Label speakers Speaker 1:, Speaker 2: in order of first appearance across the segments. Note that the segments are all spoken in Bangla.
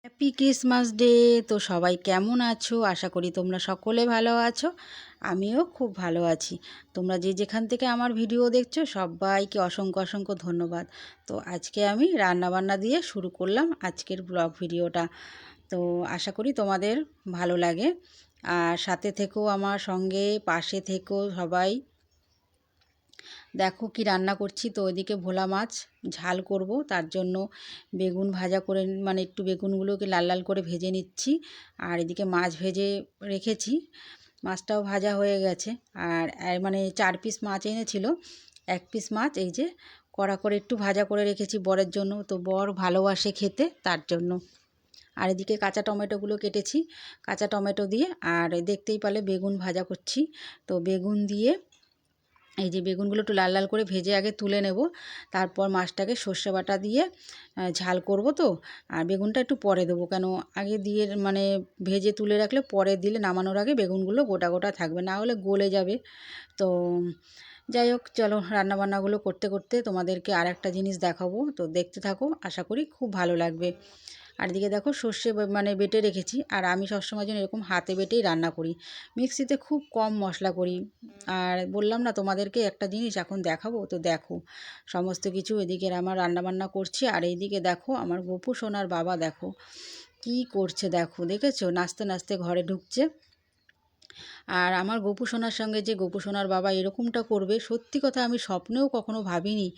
Speaker 1: Happy Christmas day. তো সবাই কেমন আছো? আশা করি তোমরা সকলে ভালো আছো। আমিও খুব ভালো আছি। তোমরা যে যেখান থেকে আমার ভিডিও দেখছো সবাইকে অসংখ্য অসংখ্য ধন্যবাদ। তো আজকে আমি রান্নাবান্না দিয়ে শুরু করলাম আজকের ব্লগ ভিডিওটা। তো আশা করি তোমাদের ভালো লাগে, আর সাথে থেকো, আমার সঙ্গে পাশে থেকো সবাই। দেখো কি রান্না করছি। তো ওইদিকে ভোলা মাছ ঝাল করব, তার জন্য বেগুন ভাজা করে, মানে একটু বেগুনগুলোকে লাল লাল করে ভেজে নিচ্ছি। আর এদিকে মাছ ভেজে রেখেছি, মাছটাও ভাজা হয়ে গেছে। আর মানে 4 পিস মাছ এনেছিল, 1 পিস মাছ এই যে কড়া করে একটু ভাজা করে রেখেছি বরের জন্য। তো বর ভালোবাসে খেতে, তার জন্য। আর এদিকে কাঁচা টমেটোগুলো কেটেছি, কাঁচা টমেটো দিয়ে। আর দেখতেই পারলে বেগুন ভাজা করছি। তো বেগুন দিয়ে, এই যে বেগুনগুলো একটু লাল লাল করে ভেজে আগে তুলে নেব, তারপর মাছটাকে সর্ষে বাটা দিয়ে ঝাল করব। তো আর বেগুনটা একটু পরে দেবো, কেন আগে দিয়ে মানে ভেজে তুলে রাখলে পরে দিলে নামানোর আগে বেগুনগুলো গোটা গোটা থাকবে, না হলে গলে যাবে। তো যাই হোক, চলো রান্নাবান্নাগুলো করতে করতে তোমাদেরকে আর একটা জিনিস দেখাবো। তো দেখতে থাকো, আশা করি খুব ভালো লাগবে। আর এদিকে দেখো সর্ষে মানে বেটে রেখেছি। আর আমি সবসময় যেন এরকম হাতে বেটেই রান্না করি, মিক্সিতে খুব কম মশলা করি। আর বললাম না তোমাদেরকে একটা জিনিস এখন দেখাবো, তো দেখো সমস্ত কিছু এদিকে আমার রান্নাবান্না করছি। আর এইদিকে দেখো আমার গপু সোনার বাবা দেখো কি করছে, দেখো দেখেছো, নাচতে নাচতে ঘরে ঢুকছে। আর আমার গপু সোনার সঙ্গে যে গপু সোনার বাবা এরকমটা করবে, সত্যি কথা আমি স্বপ্নেও কখনো ভাবিনি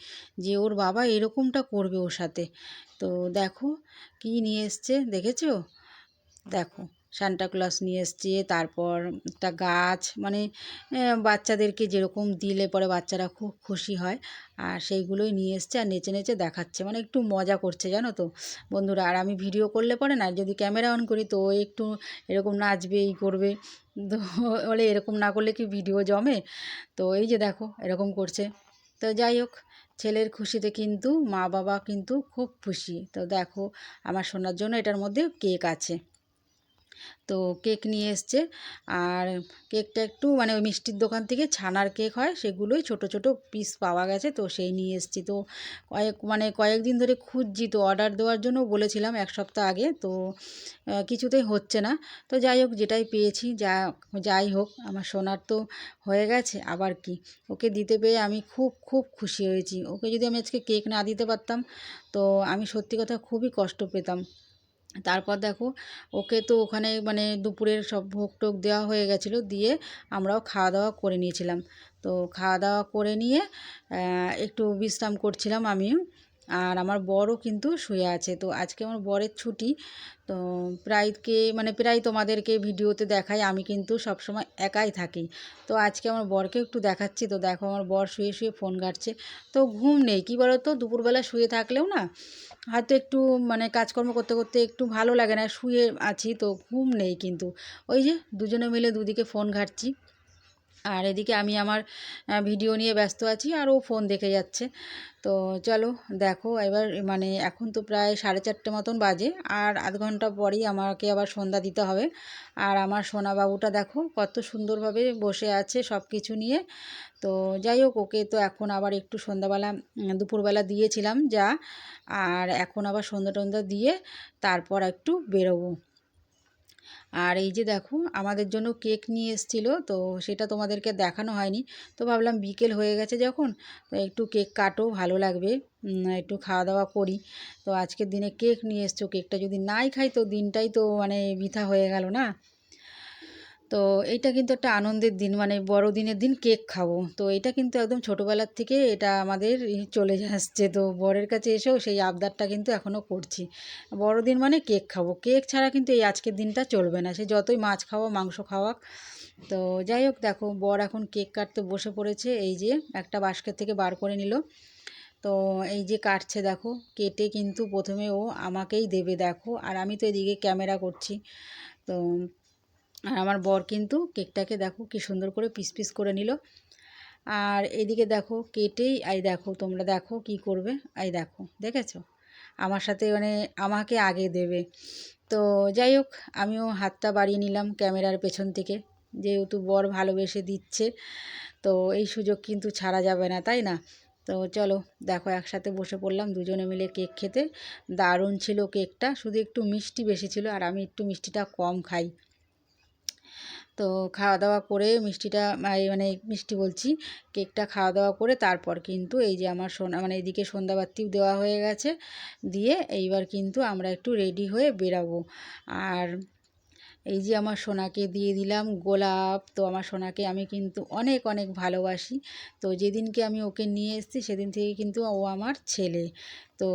Speaker 1: যে ওর বাবা এরকমটা করবে ওর সাথে। তো দেখো কি নিয়ে এসছে, দেখেছো? দেখো সান্টাক্লজ নিয়ে এসছে, তারপর একটা গাছ, মানে বাচ্চাদেরকে যেরকম দিলে পরে বাচ্চারা খুব খুশি হয়, আর সেইগুলোই নিয়ে এসছে। আর নেচে নেচে দেখাচ্ছে, মানে একটু মজা করছে জানো তো বন্ধুরা। আর আমি ভিডিও করলে পরে না, যদি ক্যামেরা অন করি তো ও একটু এরকম নাচবে, এই করবে। তো বলে এরকম না করলে কি ভিডিও জমে? তো এই যে দেখো এরকম করছে। তো যাই হোক, ছেলের খুশিতে কিন্তু মা বাবা কিন্তু খুব খুশি। তো দেখো আমার সোনার জন্য এটার মধ্যে কেক আছে। তো কেক নিয়ে এসছে। আর কেকটা একটু মানে ওই মিষ্টির দোকান থেকে ছানার কেক হয়, সেগুলোই ছোট ছোট পিস পাওয়া গেছে, তো সেই নিয়ে এসছি। তো কয়েকদিন ধরে খুঁজছি, তো অর্ডার দেওয়ার জন্য বলেছিলাম 1 সপ্তাহ আগে। তো কিছুতেই হচ্ছে না। তো যাই হোক, যেটাই পেয়েছি, যাই হোক আমার সোনার তো হয়ে গেছে, আবার কি, ওকে দিতে পেরে আমি খুব খুব খুশি হয়েছি। ওকে যদি আমি আজকে কেক না দিতে পারতাম, তো আমি সত্যি কথা খুবই কষ্ট পেতাম। তারপর দেখো ওকে তো ওখানে মানে দুপুরের সব ভোগ টোগ দেওয়া হয়ে গেছিলো, দিয়ে আমরাও খাওয়া দাওয়া করে নিয়েছিলাম। তো খাওয়া দাওয়া করে নিয়ে একটু বিশ্রাম করছিলাম আমিও। আর আমার বরও কিন্তু শুয়ে আছে। তো আজকে আমার বরের ছুটি। তো প্রায় তোমাদেরকে ভিডিওতে দেখাই, আমি কিন্তু সবসময় একাই থাকি। তো আজকে আমার বরকে একটু দেখাচ্ছি। তো দেখো আমার বর শুয়ে শুয়ে ফোন ঘাঁটছে। তো ঘুম নেই, কী বলো তো, দুপুরবেলা শুয়ে থাকলেও না হয়তো একটু মানে কাজকর্ম করতে করতে একটু ভালো লাগে না, শুয়ে আছি তো ঘুম নেই। কিন্তু ওই যে দুজনে মিলে দুদিকে ফোন ঘাঁটছি, আর এদিকে আমি আমার ভিডিও নিয়ে ব্যস্ত আছি, আর ও ফোন দেখে যাচ্ছে। তো চলো দেখো এবার, মানে এখন তো প্রায় 4:30 মতন বাজে, আর আধ ঘন্টা পরেই আমাকে আবার সন্ধ্যা দিতে হবে। আর আমার সোনা বাবুটা দেখো কত সুন্দরভাবে বসে আছে সব কিছু নিয়ে। তো যাই হোক, ওকে তো এখন আবার একটু সন্ধ্যাবেলা দুপুরবেলা দিয়েছিলাম যা, আর এখন আবার সন্ধ্যা টন্ধ্যা দিয়ে তারপর একটু বেরোবো। আর এই যে দেখো আমাদের জন্য কেক নিয়ে এসেছিলো, তো সেটা তোমাদেরকে দেখানো হয়নি। তো ভাবলাম বিকেল হয়ে গেছে যখন, তো একটু কেক কাটো, ভালো লাগবে, একটু খাওয়া দাওয়া করি। তো আজকের দিনে কেক নিয়ে এসছো, কেকটা যদি নাই খাই তো দিনটাই তো মানে বৃথা হয়ে গেল না। তো এইটা কিন্তু একটা আনন্দের দিন, মানে বড়দিনের দিন কেক খাবো। তো এটা কিন্তু একদম ছোটোবেলার থেকে এটা আমাদের চলে আসছে। তো বরের কাছে এসেও সেই আবদারটা কিন্তু এখনও করছি, বড়দিন মানে কেক খাবো, কেক ছাড়া কিন্তু এই আজকের দিনটা চলবে না, সে যতই মাছ খাওয়া মাংস খাওয়াক। তো যাই হোক, দেখো বর এখন কেক কাটতে বসে পড়েছে, এই যে একটা বাস্কেট থেকে বার করে নিল। তো এই যে কাটছে দেখো, কেটে কিন্তু প্রথমে ও আমাকেই দেবে দেখো, আর আমি তো এদিকে ক্যামেরা করছি। তো আর আমার বর কিন্তু কেকটাকে দেখো কি সুন্দর করে পিস পিস করে নিল। আর এদিকে দেখো কেটেই, এই দেখো তোমরা দেখো কি করবে, এই দেখো দেখেছো আমার সাথে মানে আমাকে আগে দেবে। তো যাই হোক, আমিও হাতটা বাড়িয়ে নিলাম ক্যামেরার পেছন থেকে, যেহেতু বর ভালোবেসে দিচ্ছে, তো এই সুযোগ কিন্তু ছাড়া যাবে না, তাই না? তো চলো দেখো একসাথে বসে পড়লাম দুজনে মিলে কেক খেতে। দারুণ ছিল কেকটা, শুধু একটু মিষ্টি বেশি ছিল, আর আমি একটু মিষ্টিটা কম খাই। তো খাওয়া দাওয়া করে মিষ্টিটা মানে মিষ্টি বলছি, কেকটা খাওয়া দাওয়া করে তারপর কিন্তু এই যে আমার মানে এদিকে সন্ধ্যাবাতিও দেওয়া হয়ে গেছে, দিয়ে এইবার কিন্তু আমরা একটু রেডি হয়ে বেরাবো। আর এই যে আমার সোনাকে দিয়ে দিলাম গোলাপ। তো আমার সোনাকে আমি কিন্তু অনেক অনেক ভালোবাসি। তো যেদিনকে আমি ওকে নিয়ে এসেছি সেদিন থেকে কিন্তু ও আমার ছেলে। তো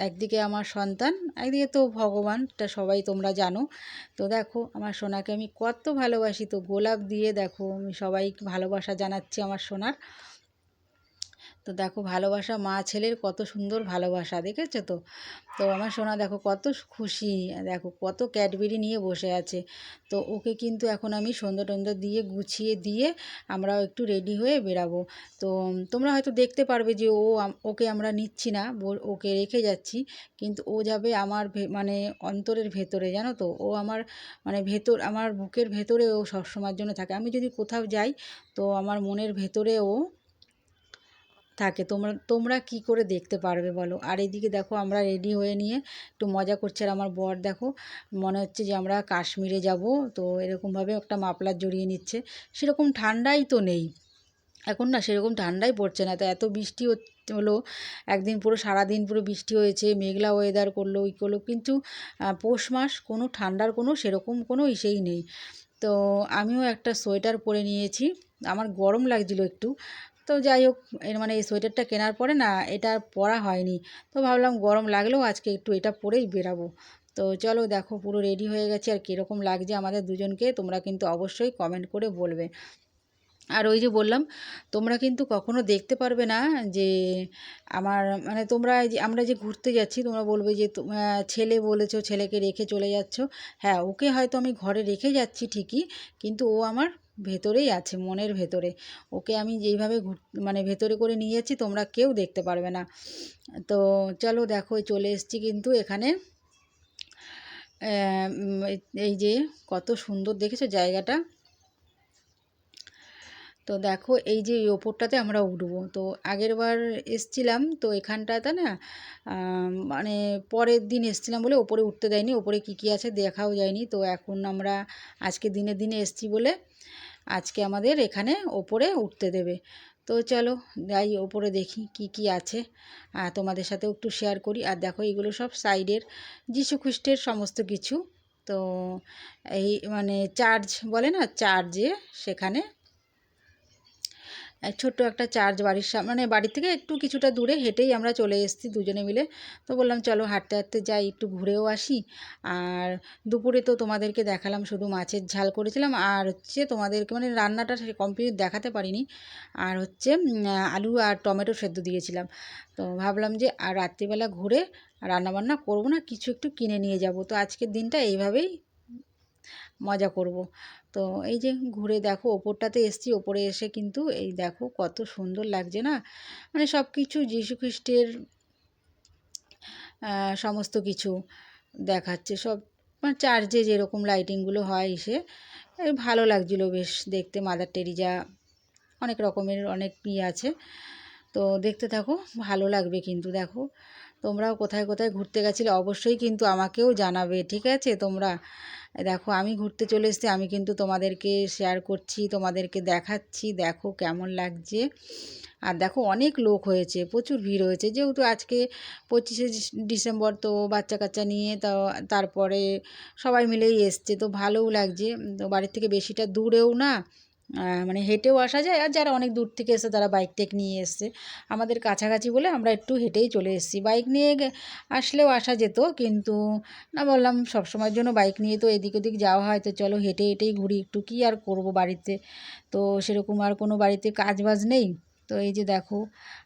Speaker 1: একদিকে আমার সন্তান, একদিকে তো ভগবানটা সবাই তোমরা জানো। তো দেখো আমার সোনাকে আমি কত ভালোবাসি, তো গোলাপ দিয়ে দেখো আমি সবাইকে ভালোবাসা জানাচ্ছি আমার সোনার। তো দেখো ভালোবাসা মা ছেলের কত সুন্দর ভালোবাসা, দেখেছো তো? তো আমার সোনা দেখো কত খুশি, দেখো কত ক্যাডবেরি নিয়ে বসে আছে। তো ওকে কিন্তু এখন আমি সন্ধ্যা টন্ধা দিয়ে গুছিয়ে দিয়ে আমরাও একটু রেডি হয়ে বেরাবো। তো তোমরা হয়তো দেখতে পারবে যে ওকে আমরা নিচ্ছি না, ওকে রেখে যাচ্ছি, কিন্তু ও যাবে আমার মানে অন্তরের ভেতরে, জানো তো? ও আমার মানে আমার বুকের ভেতরে ও সবসময়ের জন্য থাকে। আমি যদি কোথাও যাই তো আমার মনের ভেতরে ও থাকে। তোমরা তোমরা কী করে দেখতে পারবে বলো? আর এইদিকে দেখো আমরা রেডি হয়ে নিয়ে একটু মজা করছে, আর আমার বর দেখো মনে হচ্ছে যে আমরা কাশ্মীরে যাব। তো এরকমভাবে একটা মাফলার জড়িয়ে নিচ্ছে। সেরকম ঠান্ডাই তো নেই এখন, না সেরকম ঠান্ডাই পড়ছে না। তো এত বৃষ্টি হলো একদিন, পুরো সারাদিন পুরো বৃষ্টি হয়েছে, মেঘলা ওয়েদার করলো ই করলো, কিন্তু পৌষ মাস কোনো ঠান্ডার কোনো সেরকম কোনো ইসেই নেই। তো আমিও একটা সোয়েটার পরে নিয়েছি, আমার গরম লাগছিল একটু। তো যাই হোক, এর মানে এই সোয়েটারটা কেনার পরে না এটা আর পরা হয়নি। তো ভাবলাম গরম লাগলেও আজকে একটু এটা পরেই বেরাবো। তো চলো দেখো পুরো রেডি হয়ে গেছি, আর কীরকম লাগছে আমাদের দুজনকে তোমরা কিন্তু অবশ্যই কমেন্ট করে বলবে। আর ওই যে বললাম, তোমরা কিন্তু কখনো দেখতে পারবে না যে আমার মানে তোমরা এই যে আমরা যে ঘুরতে যাচ্ছি তোমরা বলবে যে ছেলে বলেছো ছেলেকে রেখে চলে যাচ্ছ। হ্যাঁ, ওকে হয়তো আমি ঘরে রেখে যাচ্ছি ঠিকই, কিন্তু ও আমার ভেতরেই আছে, মনের ভেতরে। ওকে আমি যেইভাবে মানে ভেতরে করে নিয়ে যাচ্ছি তোমরা কেউ দেখতে পারবে না। তো চলো দেখো চলে এসেছি কিন্তু এখানে। এই যে কত সুন্দর দেখেছো জায়গাটা। তো দেখো এই যে এই ওপরটাতে আমরা উঠবো। তো আগেরবার এসছিলাম তো এখানটাতে না মানে পরের দিন এসছিলাম বলে ওপরে উঠতে দেয়নি, ওপরে কী কী আছে দেখাও যায়নি। তো এখন আমরা আজকে দিনে দিনে এসছি বলে আজকে আমাদের এখানে ওপরে উঠতে দেবে। তো চলো যাই ওপরে দেখি কি কি আছে, তোমাদের সাথেও একটু শেয়ার করি। আর দেখো এগুলো সব সাইডের যীশু খ্রিস্টের সমস্ত কিছু। তো এই মানে চার্চ বলে না, চার্চে সেখানে ছোট্ট একটা চার্চ বাড়ির মানে বাড়ি থেকে একটু কিছুটা দূরে হেঁটেই আমরা চলে এসেছি দুজনে মিলে। তো বললাম চলো হাঁটতে হাঁটতে যাই, একটু ঘুরেও আসি। আর দুপুরে তো তোমাদেরকে দেখালাম শুধু মাছের ঝাল করেছিলাম, আর হচ্ছে তোমাদেরকে মানে রান্নাটা কমপ্লিট দেখাতে পারিনি। আর হচ্ছে আলু আর টমেটো সেদ্ধ দিয়েছিলাম। তো ভাবলাম যে আর রাত্রিবেলা ঘুরে রান্নাবান্না করবো না, কিছু একটু কিনে নিয়ে যাব। তো আজকের দিনটা এইভাবেই মজা করব। তো এই যে ঘুরে দেখো ওপরটাতে এসছি, ওপরে এসে কিন্তু এই দেখো কত সুন্দর লাগছে না, মানে সব কিছু যীশু খ্রিস্টের সমস্ত কিছু দেখাচ্ছে সব, মানে চার্চে যেরকম লাইটিংগুলো হয় এসে ভালো লাগছিলো বেশ দেখতে। মাদার টেরিজা অনেক রকমের অনেক আছে। তো দেখতে থাকো, ভালো লাগবে কিন্তু। দেখো তোমরাও কোথায় কোথায় ঘুরতে গেছিলে অবশ্যই কিন্তু আমাকেও জানাবে, ঠিক আছে? তোমরা দেখো আমি ঘুরতে চলে এসেছি, আমি কিন্তু তোমাদেরকে শেয়ার করছি, তোমাদেরকে দেখাচ্ছি, দেখো কেমন লাগছে। আর দেখো অনেক লোক হয়েছে, প্রচুর ভিড় হয়েছে, যেহেতু আজকে 25শে ডিসেম্বর, তো বাচ্চা কাচ্চা নিয়ে তারপরে সবাই মিলেই এসছে, তো ভালোও লাগছে। তো বাড়ির থেকে বেশিটা দূরেও না, মানে হেঁটেও আসা যায়, আর যারা অনেক দূর থেকে এসে তারা বাইক টেক নিয়ে এসছে। আমাদের কাছাকাছি বলে আমরা একটু হেঁটেই চলে এসেছি, বাইক নিয়ে আসলেও আসা যেত, কিন্তু না বললাম সব সময়ের জন্য বাইক নিয়ে তো এদিক ওদিক যাওয়া হয়, তো চলো হেঁটে হেঁটেই ঘুরি একটু, কী আর করব বাড়িতে। তো সেরকম আর কোনো বাড়িতে কাজ বাজ নেই। তো এই যে দেখো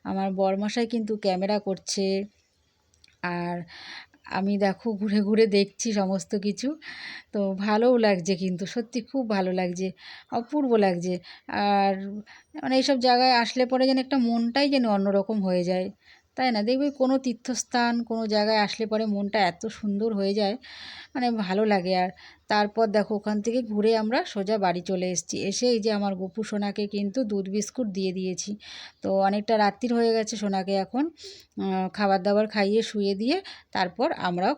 Speaker 1: আমার বরমশাই কিন্তু ক্যামেরা করছে, আর আমি দেখো ঘুরে ঘুরে দেখছি সমস্ত কিছু। তো ভালোও লাগছে কিন্তু, সত্যি খুব ভালো লাগছে, অপূর্ব লাগছে। আর মানে এইসব জায়গায় আসলে পরে যেন একটা মনটাই যেন অন্যরকম হয়ে যায়, তাই না? দেখবে কোনো তীর্থস্থান কোনো জায়গায় আসলে পরে মনটা এত সুন্দর হয়ে যায়, মানে ভালো লাগে। আর তারপর দেখো ওখান থেকে ঘুরে আমরা সোজা বাড়ি চলে এসেছি। এসে এই যে আমার গপু সোনাকে কিন্তু দুধ বিস্কুট দিয়ে দিয়েছি। তো অনেকটা রাত্রির হয়ে গেছে, সোনাকে এখন খাবার দাবার খাইয়ে শুয়ে দিয়ে তারপর আমরাও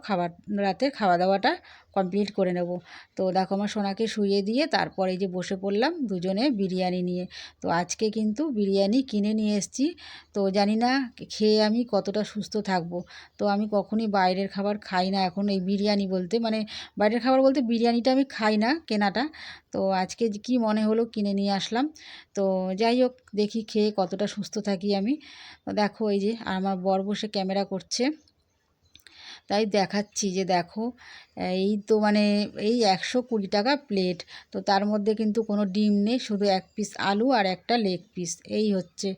Speaker 1: রাতের খাওয়া দাওয়াটা কমপ্লিট করে নেব। তো দেখো আমার সোনাকে শুইয়ে দিয়ে তারপর এই যে বসে পড়লাম দুজনে বিরিয়ানি নিয়ে। তো আজকে কিন্তু বিরিয়ানি কিনে নিয়ে এসেছি। তো জানি না খেয়ে আমি কতটা সুস্থ থাকব। তো আমি কখনই বাইরের খাবার খাই না এখন, এই বিরিয়ানি বলতে মানে বাইরের খাবার বলতে বিরিয়ানিটা আমি খাই না কেনাটা। তো আজকে কি মনে হলো কিনে নিয়ে আসলাম। তো যাই হোক, দেখি খেয়ে কতটা সুস্থ থাকি আমি। তো দেখো এই যে আমার বর বসে ক্যামেরা করছে, তাই দেখাচ্ছি যে দেখো এই তো মানে এই 120 টাকা প্লেট। তো তার মধ্যে কিন্তু কোনো ডিম নেই, শুধু এক পিস আলু আর একটা লেগ পিস, এই হচ্ছে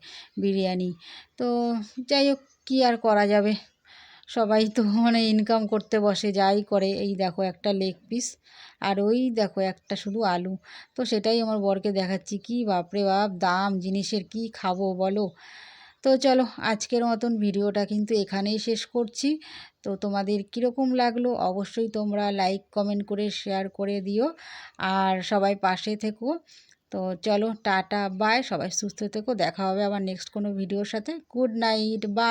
Speaker 1: বিরিয়ানি। তো যাই হোক, কী আর করা যাবে, সবাই তো মানে ইনকাম করতে বসে, যাই করে। এই দেখো একটা লেগ পিস আর ওই দেখো একটা শুধু আলু। তো সেটাই আমার বরকে দেখাচ্ছি, কি বাপরে বাপ দাম জিনিসের, কি খাবো বলো। তো চলো আজকের মতন ভিডিওটা কিন্তু এখানেই শেষ করছি। তো তোমাদের কীরকম লাগলো অবশ্যই তোমরা লাইক কমেন্ট করে শেয়ার করে দিও, আর সবাই পাশে থেকো। তো চলো টাটা বাই, সবাই সুস্থ থেকো, দেখা হবে আবার নেক্সট কোনো ভিডিওর সাথে। Good night, by.